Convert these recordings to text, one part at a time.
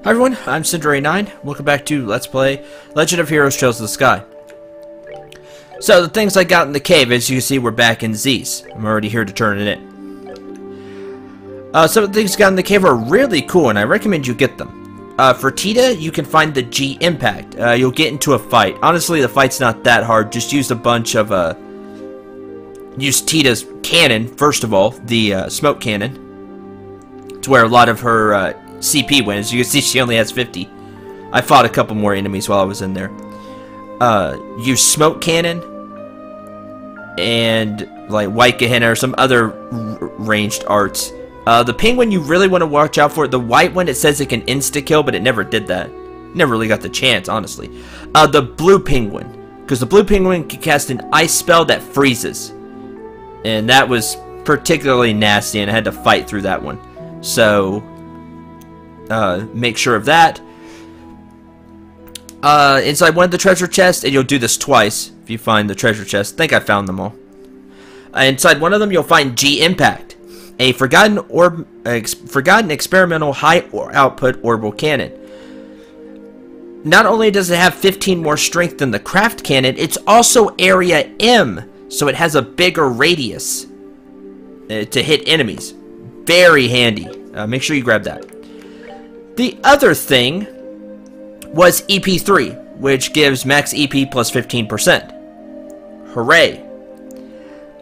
Hi everyone, I'm Cinder89. Welcome back to Let's Play Legend of Heroes Trails of the Sky. So, the things I got in the cave, as you can see, we're back in Z's. I'm already here to turn it in. Some of the things I got in the cave are really cool, and I recommend you get them. For Tita, you can find the G Impact. You'll get into a fight. Honestly, the fight's not that hard. Just use a bunch of, use Tita's cannon, first of all, the smoke cannon. It's where a lot of her CP went. As you can see, she only has 50. I fought a couple more enemies while I was in there. Use smoke cannon and like white Gehenna or some other ranged arts. The penguin you really want to watch out for. The white one, it says it can insta-kill, but it never did that. Never really got the chance, honestly. The blue penguin, because the blue penguin can cast an ice spell that freezes, and that was particularly nasty, and I had to fight through that one. So make sure of that. Inside one of the treasure chests, and you'll do this twice if you find the treasure chest. I think I found them all. Inside one of them, you'll find G Impact, a forgotten experimental high output orbital cannon. Not only does it have 15 more strength than the craft cannon, it's also area M, so it has a bigger radius to hit enemies. Very handy. Make sure you grab that. The other thing was EP3, which gives max EP plus 15%. Hooray.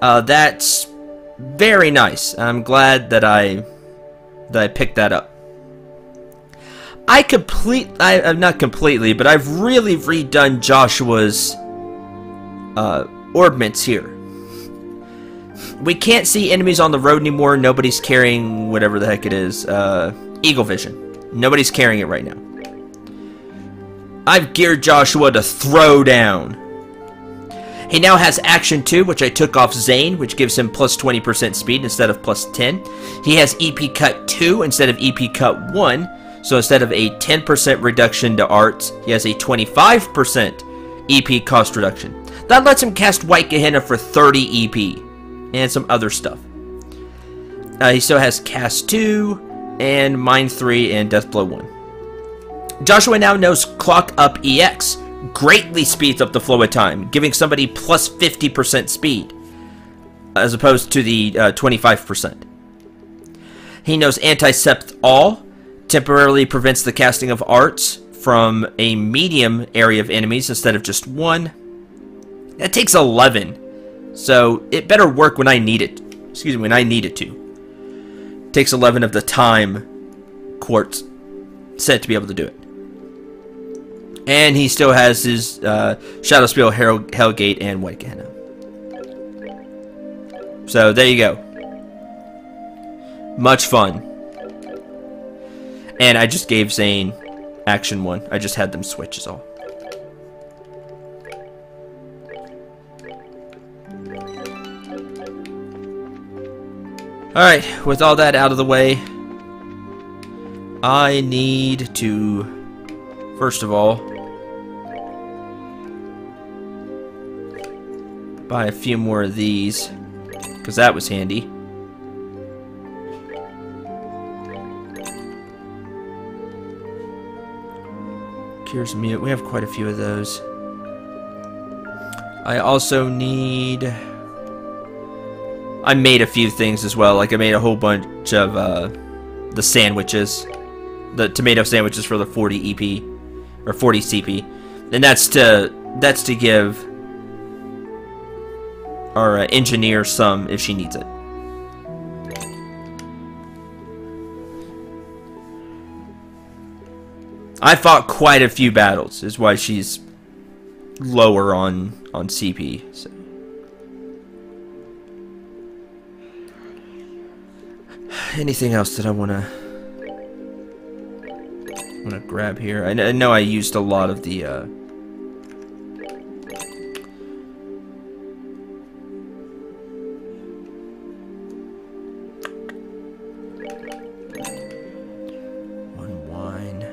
That's very nice. I'm glad that I picked that up. Not completely, but I've really redone Joshua's orbments here. We can't see enemies on the road anymore. Nobody's carrying whatever the heck it is. Eagle Vision. Nobody's carrying it right now. I've geared Joshua to throw down. He now has Action 2, which I took off Zane, which gives him plus 20% speed instead of plus 10. He has EP Cut 2 instead of EP Cut 1. So instead of a 10% reduction to arts, he has a 25% EP cost reduction. That lets him cast White Gehenna for 30 EP. And some other stuff. He still has Cast 2, and Mind 3, and Deathblow 1. Joshua now knows Clock Up EX. Greatly speeds up the flow of time, giving somebody plus 50% speed, as opposed to the 25%. He knows Anticept All. Temporarily prevents the casting of arts from a medium area of enemies instead of just one. That takes 11. So it better work when I need it. Excuse me, when I need it to. Takes 11 of the time quartz set to be able to do it. And he still has his Shadow Spiel, Hellgate, and White Gehenna. So there you go. Much fun. And I just gave Zane Action 1. I just had them switch is all. Alright, with all that out of the way, I need to, first of all, buy a few more of these, because that was handy. Cures Mute, we have quite a few of those. I also need... I made a few things as well, like I made a whole bunch of the sandwiches, the tomato sandwiches for the 40 EP or 40 CP, and that's to give our engineer some if she needs it. I fought quite a few battles, is why she's lower on CP. So. Anything else that I wanna grab here? I know I used a lot of the one wine.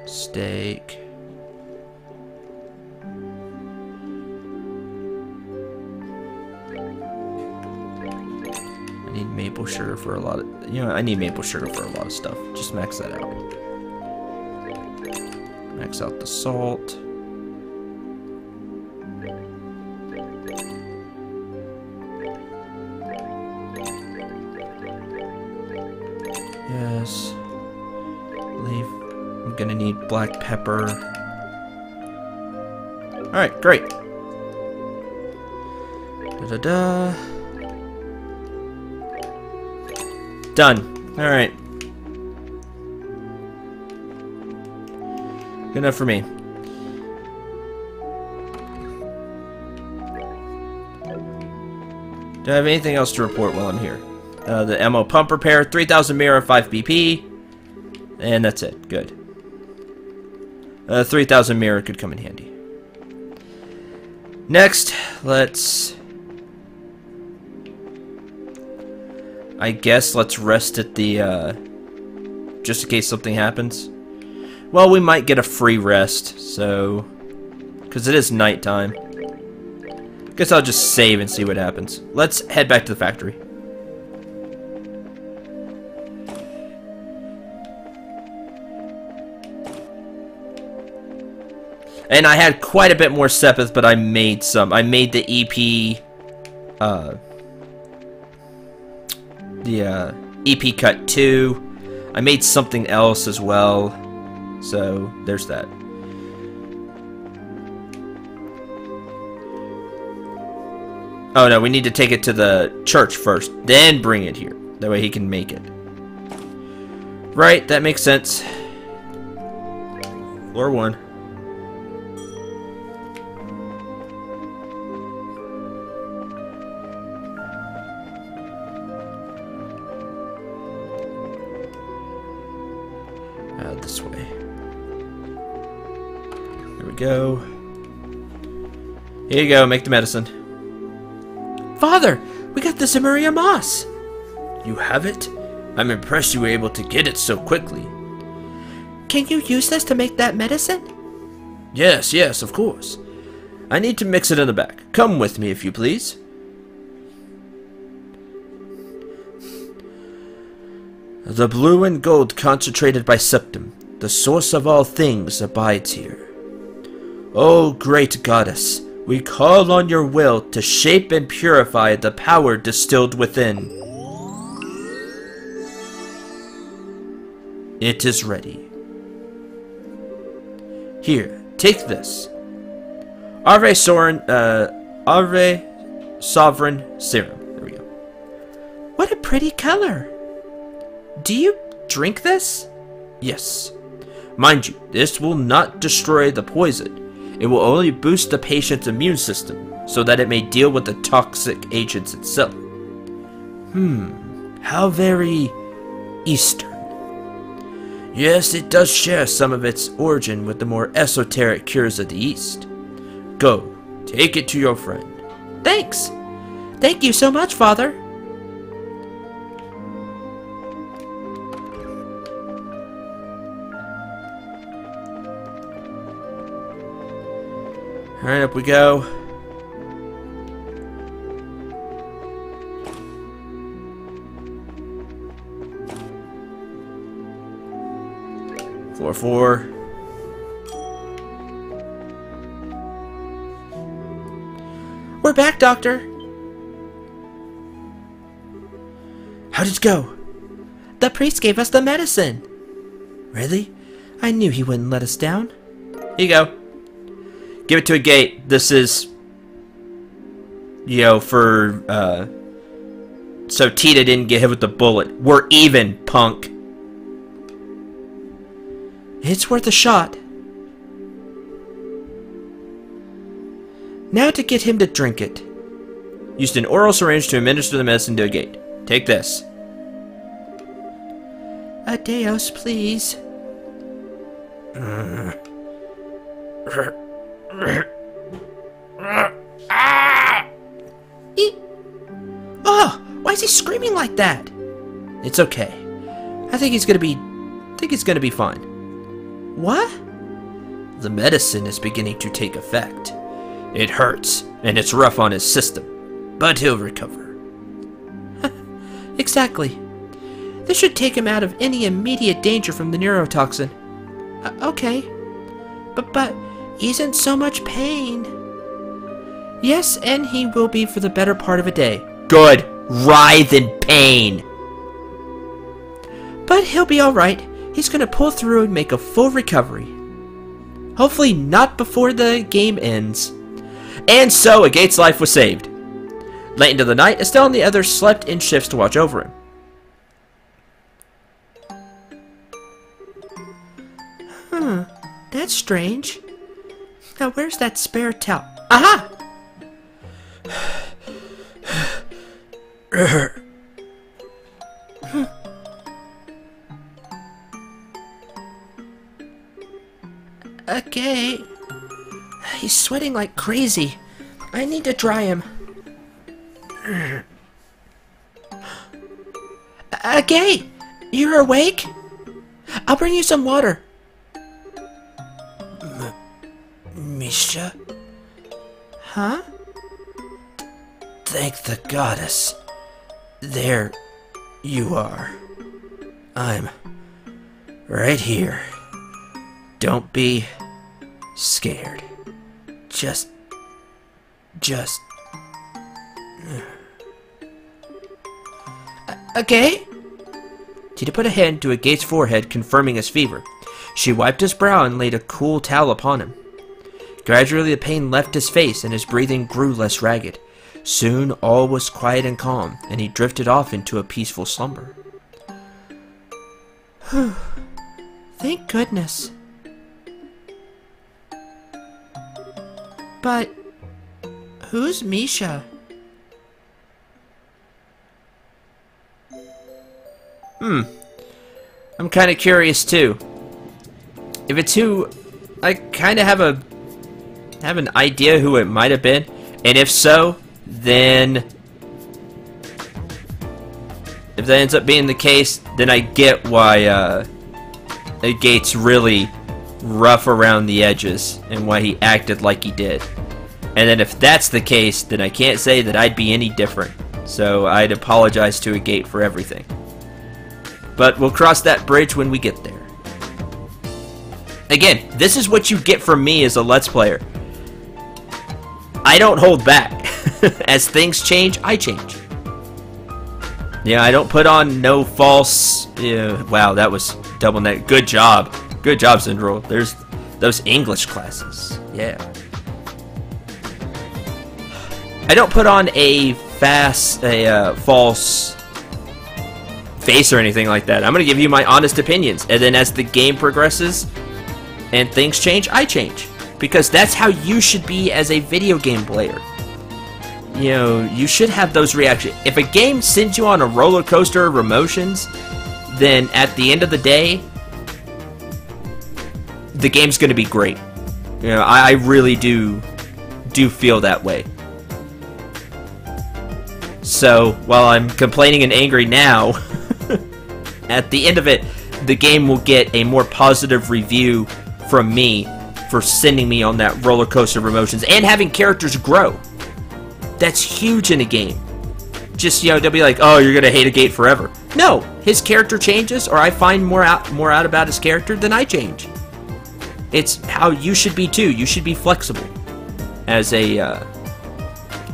Steak. maple sugar for a lot of... You know, I need maple sugar for a lot of stuff. Just max that out. Max out the salt. Yes. Leave. I'm gonna need black pepper. Alright, great. Da-da-da. Done. Alright. Good enough for me. Do I have anything else to report while I'm here? The ammo pump repair, 3000 mirror, 5 BP. And that's it. Good. 3000 mirror could come in handy. Next, let's... I guess let's rest at the, just in case something happens. Well, we might get a free rest, so... Because it is nighttime. Guess I'll just save and see what happens. Let's head back to the factory. And I had quite a bit more Sepith, but I made some. I made the EP... EP Cut 2. I made something else as well. So, there's that. Oh no, we need to take it to the church first, then bring it here. That way he can make it. Right, that makes sense. Floor 1. This way. There we go. Here you go, make the medicine. Father, we got the Samaria moss. You have it? I'm impressed you were able to get it so quickly. Can you use this to make that medicine? Yes, yes, of course. I need to mix it in the back. Come with me, if you please. The blue and gold concentrated by septum, the source of all things, abides here. O great goddess, we call on your will to shape and purify the power distilled within. It is ready. Here, take this. Arve Sovereign Serum. There we go. What a pretty color. Do you drink this? Yes. Mind you, this will not destroy the poison. It will only boost the patient's immune system, so that it may deal with the toxic agents itself. How very Eastern. Yes, it does share some of its origin with the more esoteric cures of the East. Go, take it to your friend. Thanks. Thank you so much, Father. Alright, up we go. Floor 4. We're back, Doctor. How did it go? The priest gave us the medicine. Really? I knew he wouldn't let us down. Here you go. Give it to a gate. This is, you know, for, so Tita didn't get hit with the bullet. We're even, punk. It's worth a shot. Now to get him to drink it. Used an oral syringe to administer the medicine to a gate. Take this. Adios, please. Oh, why is he screaming like that? It's okay. I think he's gonna be fine. What? The medicine is beginning to take effect. It hurts, and it's rough on his system, but he'll recover. Exactly. This should take him out of any immediate danger from the neurotoxin. Okay. But he's in so much pain. Yes, and he will be for the better part of a day. Good. Writhe in pain. But he'll be alright. He's gonna pull through and make a full recovery. Hopefully not before the game ends. And so, Agate's life was saved. Late into the night, Estelle and the others slept in shifts to watch over him. That's strange. Now where's that spare towel? Aha! Okay. He's sweating like crazy. I need to dry him. Okay, you're awake? I'll bring you some water. Misha? Huh? Thank the goddess. There you are. I'm right here. Don't be scared. Just... Okay. Tita put a hand to Agate's forehead, confirming his fever. She wiped his brow and laid a cool towel upon him. Gradually the pain left his face and his breathing grew less ragged. Soon all was quiet and calm, and he drifted off into a peaceful slumber. Thank goodness. But who's Misha? I'm kind of curious too. If it's who, I kind of have an idea who it might have been, and if so, then if that ends up being the case, then I get why Agate's really rough around the edges and why he acted like he did. And then if that's the case, then I can't say that I'd be any different. So I'd apologize to Agate for everything. But we'll cross that bridge when we get there. Again, this is what you get from me as a Let's Player. I don't hold back. As things change, I change. Yeah, I don't put on no false... wow, that was double net. Good job. Good job, Zindrol. There's those English classes. Yeah. I don't put on a false face or anything like that. I'm going to give you my honest opinions. And then as the game progresses and things change, I change. Because that's how you should be as a video game player. You know, you should have those reactions. If a game sends you on a roller coaster of emotions, then at the end of the day, the game's going to be great. You know, I really do feel that way. So, while I'm complaining and angry now, at the end of it, the game will get a more positive review from me for sending me on that roller coaster of emotions and having characters grow. That's huge in a game. Just, you know, they'll be like, oh, you're gonna hate Agate forever. No, his character changes, or I find more out about his character, then I change. It's how you should be too. You should be flexible as a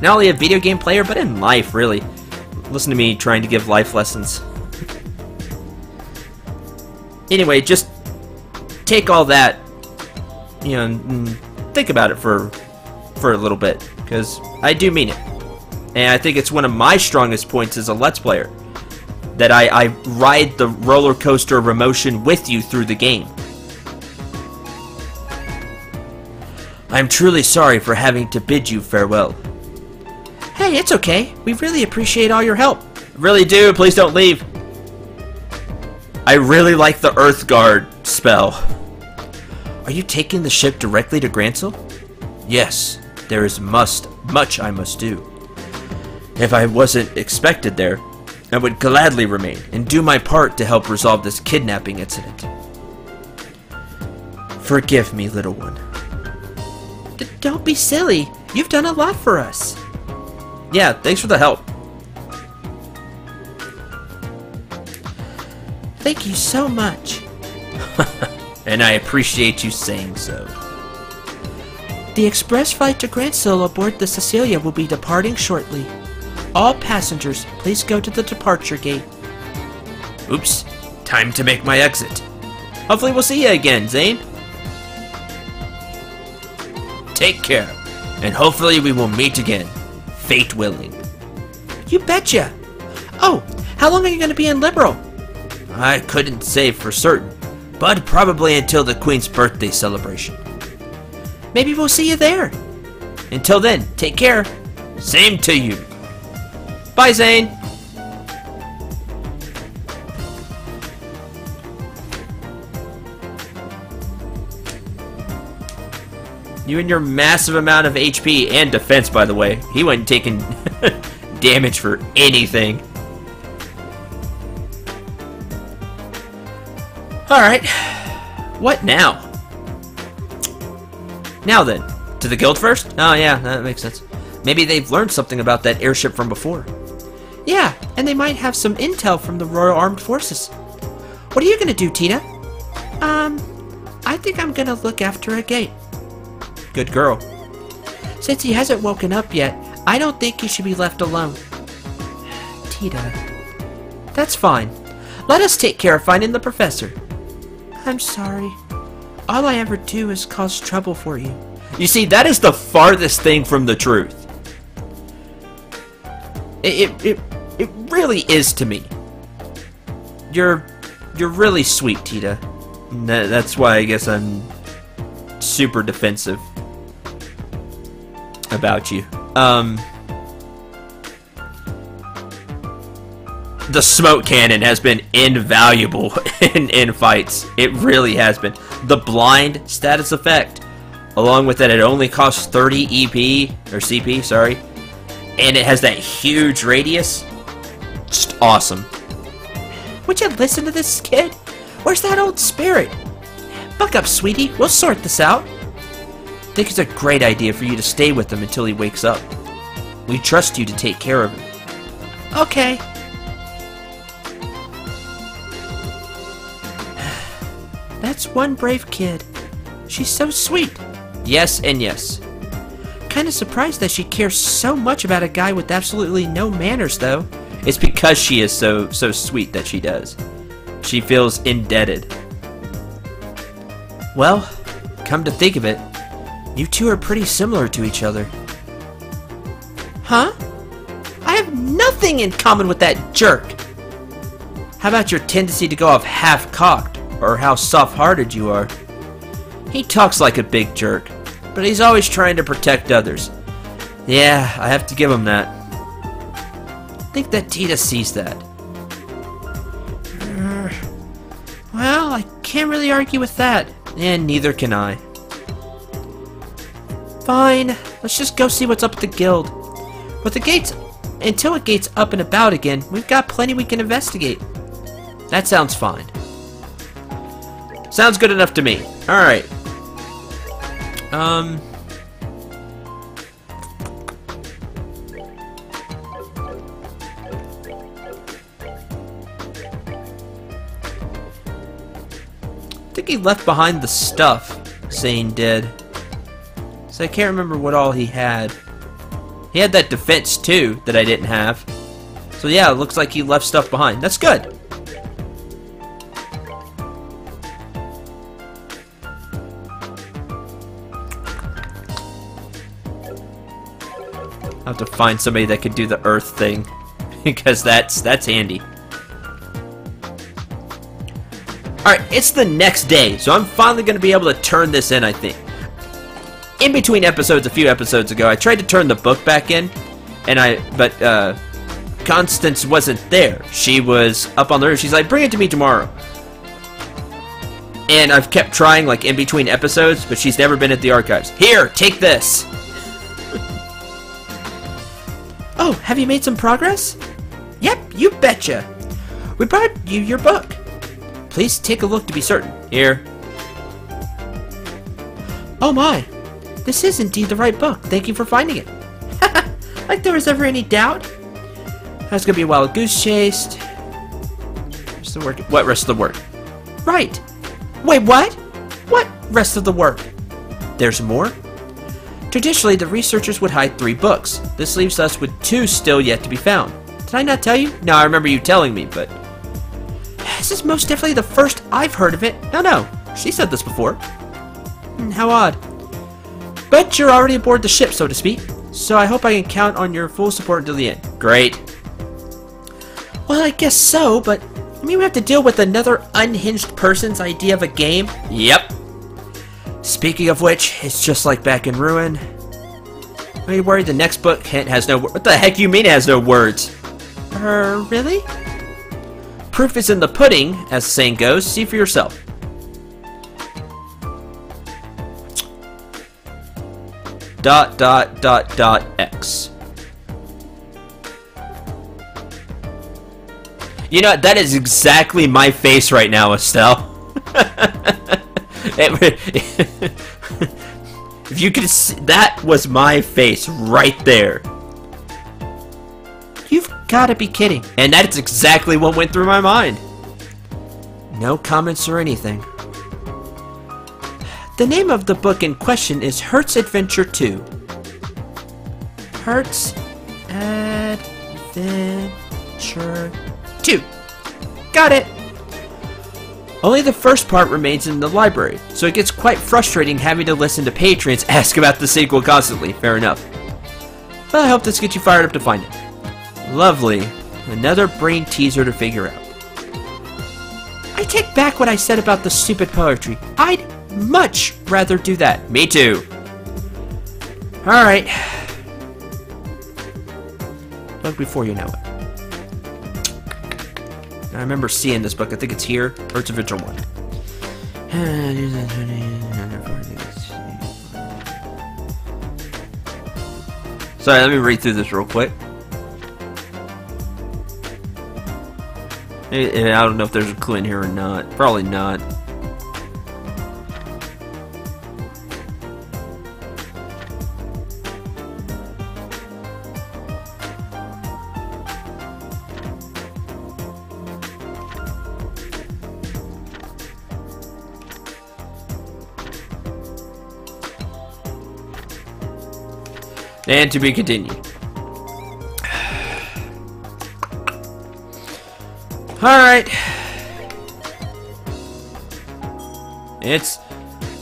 not only a video game player, but in life, really. Listen to me trying to give life lessons. Anyway, just take all that, you know, and think about it for a little bit, because I do mean it. And I think it's one of my strongest points as a Let's Player, that I ride the roller coaster of emotion with you through the game. I'm truly sorry for having to bid you farewell. Hey, it's okay. We really appreciate all your help. Really do. Please don't leave. I really like the Earth Guard spell. Are you taking the ship directly to Grancel? Yes. There is much I must do. If I wasn't expected there, I would gladly remain and do my part to help resolve this kidnapping incident. Forgive me, little one. Don't be silly. You've done a lot for us. Yeah, thanks for the help. Thank you so much. And I appreciate you saying so. The express flight to Grantsville aboard the Cecilia will be departing shortly. All passengers, please go to the departure gate. Oops, time to make my exit. Hopefully we'll see you again, Zane. Take care, and hopefully we will meet again, fate willing. You betcha. Oh, how long are you going to be in Liberal? I couldn't say for certain, but probably until the Queen's birthday celebration. Maybe we'll see you there. Until then, take care. Same to you. Bye, Zane. You and your massive amount of HP and defense, by the way. He wasn't taking damage for anything. Alright. What now? Now then, to the guild first? Oh yeah, that makes sense. Maybe they've learned something about that airship from before. Yeah, and they might have some intel from the Royal Armed Forces. What are you gonna do, Tina? I think I'm gonna look after a gate. Good girl. Since he hasn't woken up yet, I don't think he should be left alone. Tita. That's fine. Let us take care of finding the professor. I'm sorry. All I ever do is cause trouble for you. You see, that is the farthest thing from the truth. It really is to me. You're really sweet, Tita. That's why I guess I'm super defensive about you. The smoke cannon has been invaluable in fights. It really has been. The blind status effect, along with that, it only costs 30 EP or CP, sorry, and it has that huge radius. Just awesome. Would you listen to this kid? Where's that old spirit? Buck up, sweetie. We'll sort this out. I think it's a great idea for you to stay with him until he wakes up. We trust you to take care of him. Okay. That's one brave kid. She's so sweet. Yes and yes. Kinda surprised that she cares so much about a guy with absolutely no manners, though. It's because she is so sweet that she does. She feels indebted. Well, come to think of it, you two are pretty similar to each other. Huh? I have nothing in common with that jerk. How about your tendency to go off half-cocked, or how soft-hearted you are? He talks like a big jerk, but he's always trying to protect others. Yeah, I have to give him that. I think that Tita sees that. Well, I can't really argue with that. And neither can I. Fine, let's just go see what's up at the guild. With the gates, until it gates up and about again, we've got plenty we can investigate. That sounds fine. Sounds good enough to me. Alright. I think he left behind the stuff, Zane did. So I can't remember what all he had. He had that defense too that I didn't have. So yeah, it looks like he left stuff behind. That's good. I'll have to find somebody that could do the earth thing because that's handy. Alright, it's the next day, so I'm finally going to be able to turn this in, I think. In between episodes, a few episodes ago, I tried to turn the book back in, but Constance wasn't there. She was up on the roof. She's like, bring it to me tomorrow. And I've kept trying, like, in between episodes, but she's never been at the archives. Here, take this! Oh, have you made some progress? Yep, you betcha. We brought you your book. Please take a look to be certain. Here. Oh my, this is indeed the right book. Thank you for finding it. Like there was ever any doubt. That's gonna be a wild goose chase. rest of the work. What rest of the work? Right. Wait, what? What rest of the work? There's more? Traditionally, the researchers would hide 3 books. This leaves us with 2 still yet to be found. Did I not tell you? No, I remember you telling me, but... This is most definitely the first I've heard of it. No, she said this before. How odd. But you're already aboard the ship, so to speak. So I hope I can count on your full support until the end. Great. Well, I guess so, but I mean, we have to deal with another unhinged person's idea of a game. Yep. Speaking of which, it's just like back in Ruin. Are you worried the next book hint has no words? What the heck you mean it has no words? Really? Proof is in the pudding, as the saying goes. See for yourself. X. You know, that is exactly my face right now, Estelle. If you could see, that was my face right there. You've gotta be kidding. And that's exactly what went through my mind. No comments or anything. The name of the book in question is Hertz Adventure 2. Hertz Adventure 2. Got it. Only the first part remains in the library, so it gets quite frustrating having to listen to patrons ask about the sequel constantly. Fair enough. But I hope this gets you fired up to find it. Lovely. Another brain teaser to figure out. I take back what I said about the stupid poetry. I'd much rather do that. Me too. Alright. But before you know it. I remember seeing this book. I think it's here. Hertz Adventure 1. Sorry, let me read through this real quick. I don't know if there's a clue in here or not. Probably not. And to be continued. Alright. It's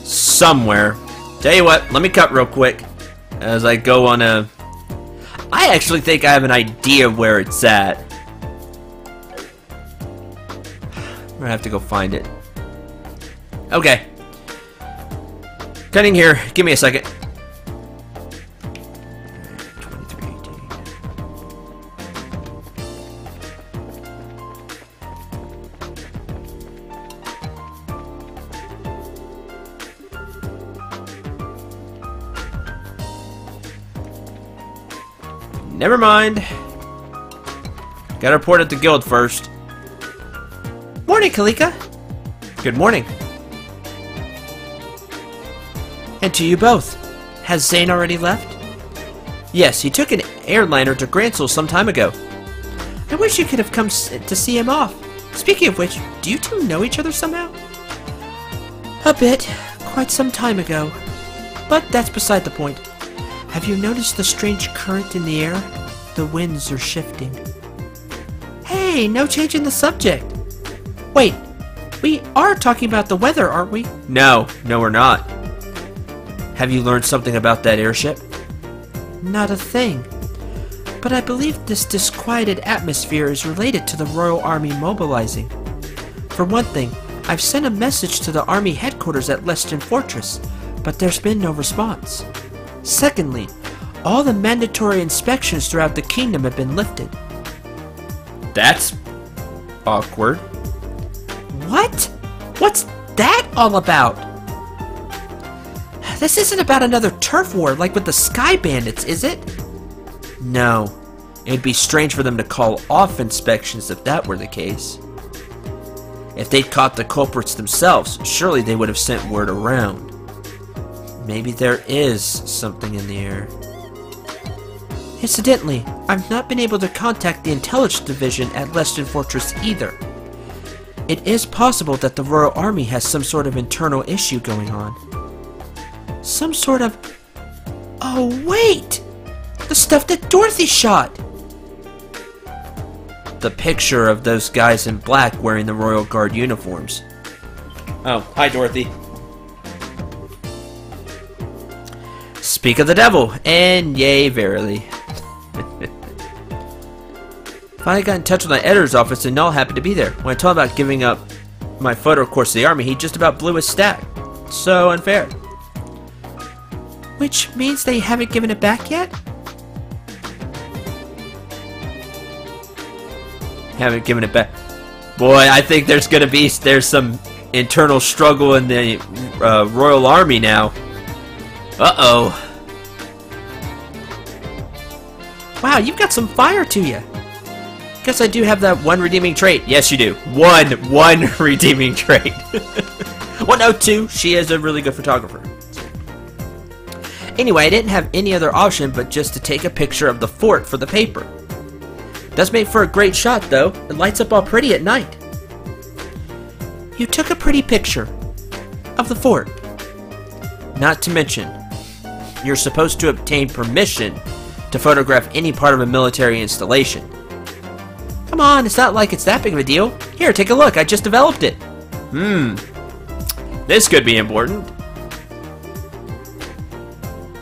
somewhere. Tell you what, let me cut real quick as I go on a... I actually think I have an idea where it's at. I'm gonna have to go find it. Okay. Cutting here. Give me a second. Never mind. Gotta report at the guild first. Morning, Kalika. Good morning. And to you both. Has Zane already left? Yes, he took an airliner to Gransel some time ago. I wish you could have come to see him off. Speaking of which, do you two know each other somehow? A bit. Quite some time ago. But that's beside the point. Have you noticed the strange current in the air? The winds are shifting. Hey, no change in the subject. Wait, we are talking about the weather, aren't we? No, we're not. Have you learned something about that airship? Not a thing. But I believe this disquieted atmosphere is related to the Royal Army mobilizing. For one thing, I've sent a message to the Army headquarters at Leston Fortress, but there's been no response. Secondly, all the mandatory inspections throughout the kingdom have been lifted. That's awkward. What? What's that all about? This isn't about another turf war like with the Sky Bandits, is it? No. It'd be strange for them to call off inspections if that were the case. If they'd caught the culprits themselves, surely they would have sent word around. Maybe there is something in the air. Incidentally, I've not been able to contact the Intelligence Division at Leston Fortress either. It is possible that the Royal Army has some sort of internal issue going on. Some sort of... Oh, wait! The stuff that Dorothy shot! The picture of those guys in black wearing the Royal Guard uniforms. Oh, hi Dorothy. Speak of the devil, and yea, verily. Finally got in touch with my editor's office, and Null happened to be there. When I told him about giving up my photo course to the Army, he just about blew his stack. So unfair. Which means they haven't given it back yet? Haven't given it back. Boy, I think there's some internal struggle in the Royal Army now. Uh-oh. Wow, you've got some fire to you. Guess I do have that one redeeming trait. Yes, you do. One redeeming trait. Well, no, two. She is a really good photographer. Anyway, I didn't have any other option but just to take a picture of the fort for the paper. Does make for a great shot, though. It lights up all pretty at night. You took a pretty picture of the fort. Not to mention, you're supposed to obtain permission to photograph any part of a military installation. Come on, it's not like it's that big of a deal. Here, take a look. I just developed it. This could be important.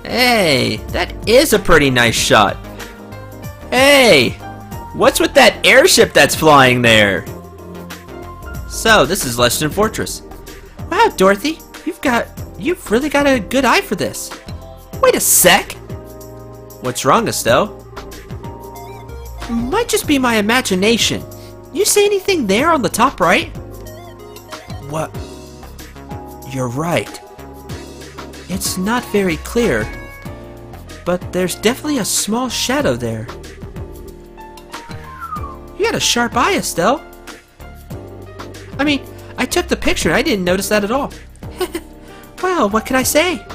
Hey, that is a pretty nice shot. Hey, what's with that airship that's flying there? So, this is Leshton Fortress. Wow, Dorothy, you've really got a good eye for this. Wait a sec. What's wrong, Estelle? Might just be my imagination. You see anything there on the top right? What? You're right. It's not very clear, but there's definitely a small shadow there. You got a sharp eye, Estelle. I mean, I took the picture and I didn't notice that at all. Well, what can I say?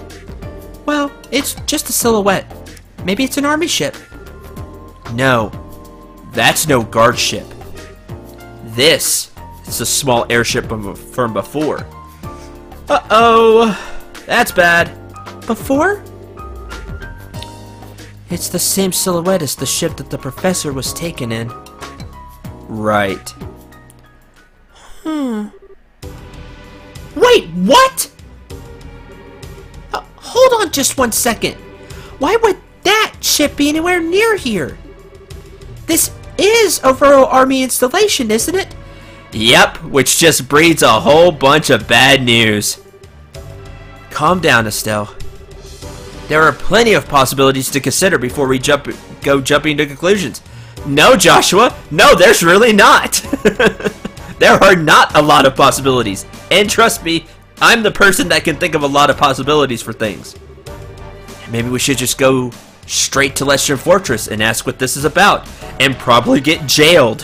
Well, it's just a silhouette. Maybe it's an army ship. No, that's no guard ship. This is a small airship from before. Uh-oh, that's bad. Before? It's the same silhouette as the ship that the professor was taken in. Right. Wait, what? Hold on just 1 second. Why would that ship be anywhere near here? This is a Royal Army installation, isn't it? Yep, which just breeds a whole bunch of bad news. Calm down, Estelle. There are plenty of possibilities to consider before we go jumping to conclusions. No, Joshua, no, there's really not. There are not a lot of possibilities. And trust me, I'm the person that can think of a lot of possibilities for things. Maybe we should just go straight to Leshton Fortress and ask what this is about, and probably get jailed.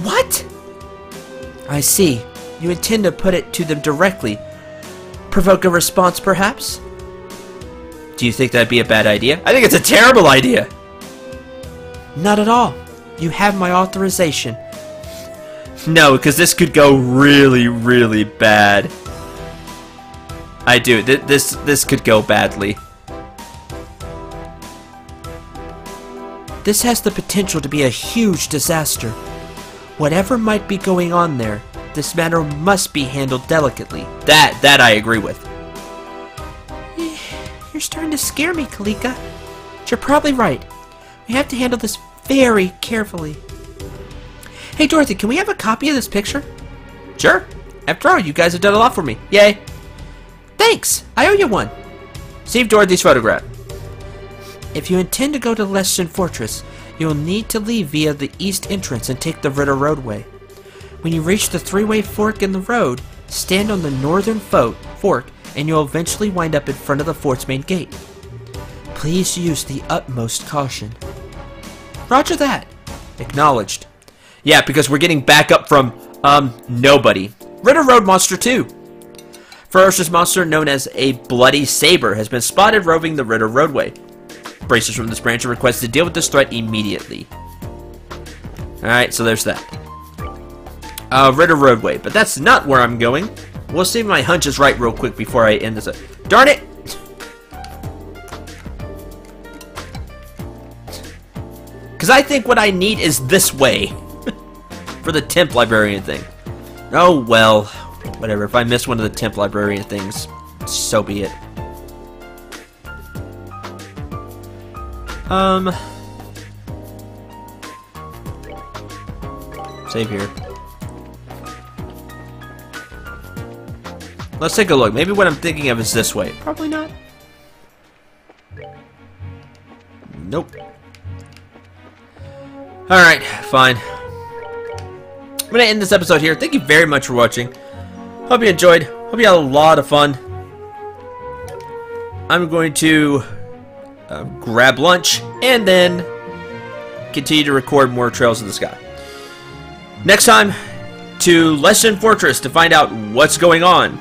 What? I see. You intend to put it to them directly. Provoke a response, perhaps? Do you think that'd be a bad idea? I think it's a terrible idea. Not at all. You have my authorization. No, because this could go really, really bad. I do. This could go badly. This has the potential to be a huge disaster. Whatever might be going on there, this matter must be handled delicately. That I agree with. You're starting to scare me, Kalika. But you're probably right. We have to handle this very carefully. Hey, Dorothy, can we have a copy of this picture? Sure. After all, you guys have done a lot for me. Yay. Thanks. I owe you one. Save Dorothy's photograph. If you intend to go to Leshton Fortress, you will need to leave via the east entrance and take the Ritter Roadway. When you reach the three-way fork in the road, stand on the northern fork and you'll eventually wind up in front of the fort's main gate. Please use the utmost caution. Roger that. Acknowledged. Yeah, because we're getting back up from, nobody. Ritter Road Monster 2. Ferocious monster known as a Bloody Saber has been spotted roving the Ritter Roadway. Bracers from this branch are requested to deal with this threat immediately. Alright, so there's that. Ritter Roadway, but that's not where I'm going. We'll see if my hunch is right real quick before I end this. Darn it! Because I think what I need is this way. For the temp librarian thing. Oh, well. Whatever. If I miss one of the temp librarian things, so be it. Save here. Let's take a look. Maybe what I'm thinking of is this way. Probably not. Nope. Alright, fine. I'm going to end this episode here. Thank you very much for watching. Hope you enjoyed. Hope you had a lot of fun. I'm going to grab lunch and then continue to record more Trails in the Sky. Next time, to Lesson Fortress to find out what's going on.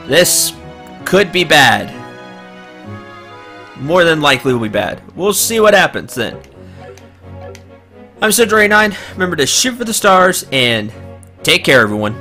This could be bad. More than likely will be bad. We'll see what happens then. I'm Cedric89. Remember to shoot for the stars and take care, everyone.